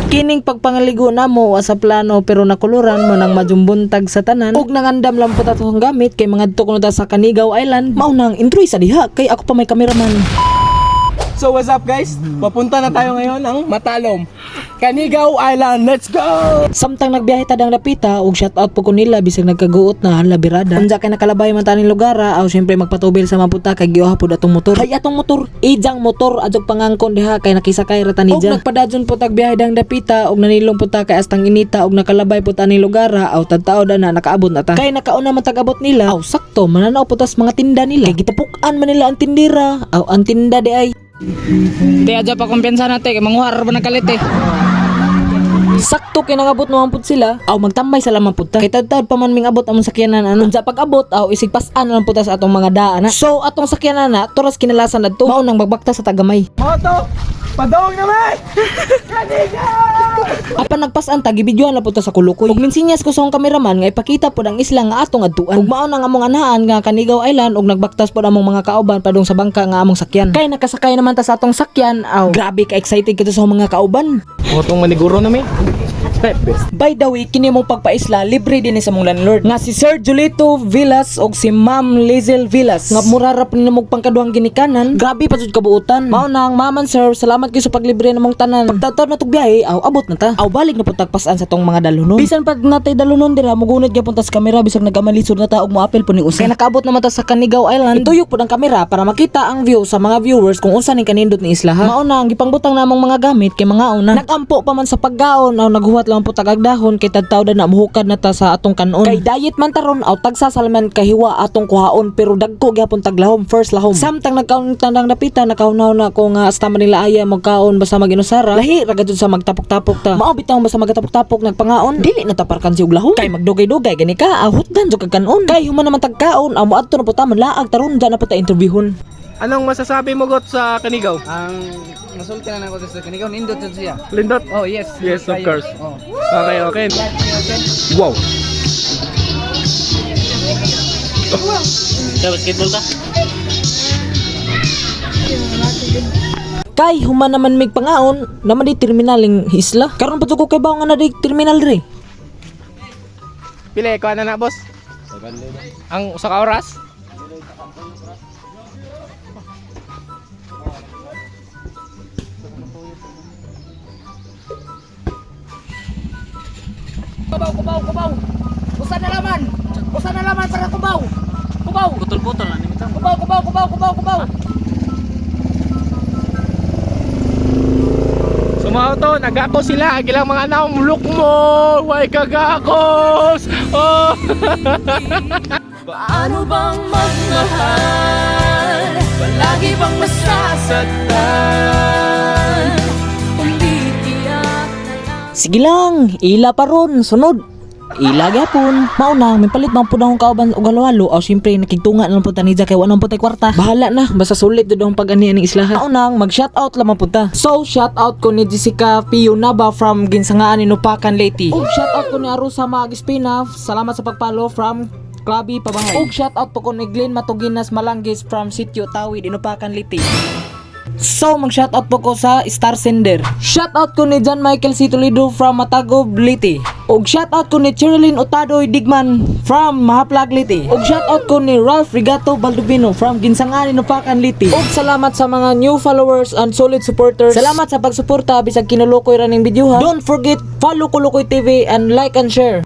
Kining pagpangaligo na mo sa plano pero nakuluran mo nang majumbuntag sa tanan ug nangandam lang po tatong gamit kay mga tukon sa Canigao Island. Mao nang intro sa diha kay ako pa may cameraman. So what's up guys? Papunta na tayo ngayon ng Matalom, Canigao Island. Let's go! Samtang nagbiyahe tadang dapita ug shout out po ko nila bisag nagkaguot na labirada. Unsa kay nakalabay man taning lugar aw syempre magpatubil sa maputa kay giuha pud atong motor. Hay atong motor, ijang motor adjog pangangkon diha kay nakisakay ra tanidja. Ug nagpadadyon po tag biyahe dang dapita ug nanilong po ta kay astang inita ug nakalabay po taning lugar aw tadtaod na nakaabot na ta. Kay nakauna man tag-abot nila aw sakto mananaw po tas mga tinda nila. Kay gitapukan man nila ang tindira aw ang tinda di ay Di aja pa kumpiyansa natin, kay manguhar ba ng kalit eh. sakto kay nangabot naman pud sila aw magtambay sa lamang pud ta kay tad pa man ming abot among sakyanan sa pag-abot aw isigpasan lang pud ta sa atong mga daan. So atong sakyanan na turas kinalasan adto mao nang magbakta sa tagamay. Moto! Padawag naman! Apan nagpasan ta gibidyoan na pud ta sa kulukoy. Ug minsinyas ko sa akong kameraman nga ipakita pud ang isla nga atong adtuan. Ug mao nang among anahan nga Canigao Island ug nagbaktas pud among mga kauban padung sa bangka nga among sakyan. Kay nakasakay naman ta sa atong sakyan aw grabe ka excited kito sa mga kauban. Motong maniguro na mi. By the way, kini mong pagpaisla libre din sa mong landlord nga si Sir Julito Villas og si Ma'am Lizel Villas nga murarap ni mong pangkaduhang ginikanan. Grabe pa jud kabuutan. Mao nang maman sir, salamat kayo sa paglibre namong tanan. Pagtataw na tug biyahe, aw abot na ta. Aw balik na pud tagpasan sa tong mga dalunon. Bisan pag natay dalunon dira mugunod gyapon ta sa kamera bisag nagamalisod na ta og moapil po ni usa. Kay nakaabot naman ta sa Canigao Island. Ituyok pud ang kamera para makita ang view sa mga viewers kung unsa ning kanindot ni isla ha. Mao nang gipangbutang namong mga gamit kay mga una. Nagampo pa man sa paggaon aw naghuwat lang po tagagdahon kay tadtaw na muhukad na ta sa atong kanon. Kay diet man taron aw tagsa salaman kahiwa atong kuhaon pero dagko gyapon taglahom first lahom. Samtang nagkaon tandang napita nakahunaw na ko nga hasta manila aya magkaon basta maginusara. Lahi ra gud sa magtapok-tapok ta. Mao bitaw basta magtapok-tapok nagpangaon dili na taparkan si og lahom. Kay magdugay-dugay gani ka ahutdan jud kag kanon. Kay human naman tagkaon aw moadto na puta manlaag taron dyan na puta interviewon. Anong masasabi mo got sa Canigao? Ang nasulti na ako sa Canigao, nindot dyan siya. Lindot? Oh yes. Yes, of Tayo. course. Oh. Okay, okay. Wow. Basketball ta? Kay human naman mig pangaon naman di terminaling isla. Karon pa jud ko kay bawo nga na di terminal diri. Pili, ikaw na boss? Ang usa ka oras? Kubaw. Usa na laman para kubaw. Putol-putol na nimit lang. Kubaw. Sumaw to, nagako sila. Agilang mga naong look mo. Why kagakos? Oh! Paano bang magmahal? Palagi bang masasaktan? Kung di tiyak na lang. Sige lang, ila pa ron, sunod. Ila gyapon. Mao na, may palit man pud akong kauban og halo-halo. Aw syempre nakigtunga na lang pud ta ni kay wala pud tay kwarta. Bahala na, basta sulit jud ang pag-ani ning isla. Mao nang mag-shoutout lamang pud ta. So, shoutout ko ni Jessica Piyunaba from Ginsangaan Inupakan Leyte. Og shoutout ko ni Arusa Magispina. Salamat sa pag-follow from Klabi Pabahay. Og shoutout po ko ni Glenn Matuginas Malanggis from Sitio Tawid Inupakan Leyte. So, mag-shoutout po ko sa Star Sender. Shoutout ko ni John Michael C. Toledo from Matagob, Leyte. Og shoutout ko ni Cherilyn Otadoy Digman from Mahaplag, Leyte. Og shoutout ko ni Ralph Rigato Baldovino from Ginsangaan Inupakan, Leyte. Og salamat sa mga new followers and solid supporters. Salamat sa pagsuporta bisag kinulokoy ra ning video ha. Don't forget follow Kulukoy TV and like and share.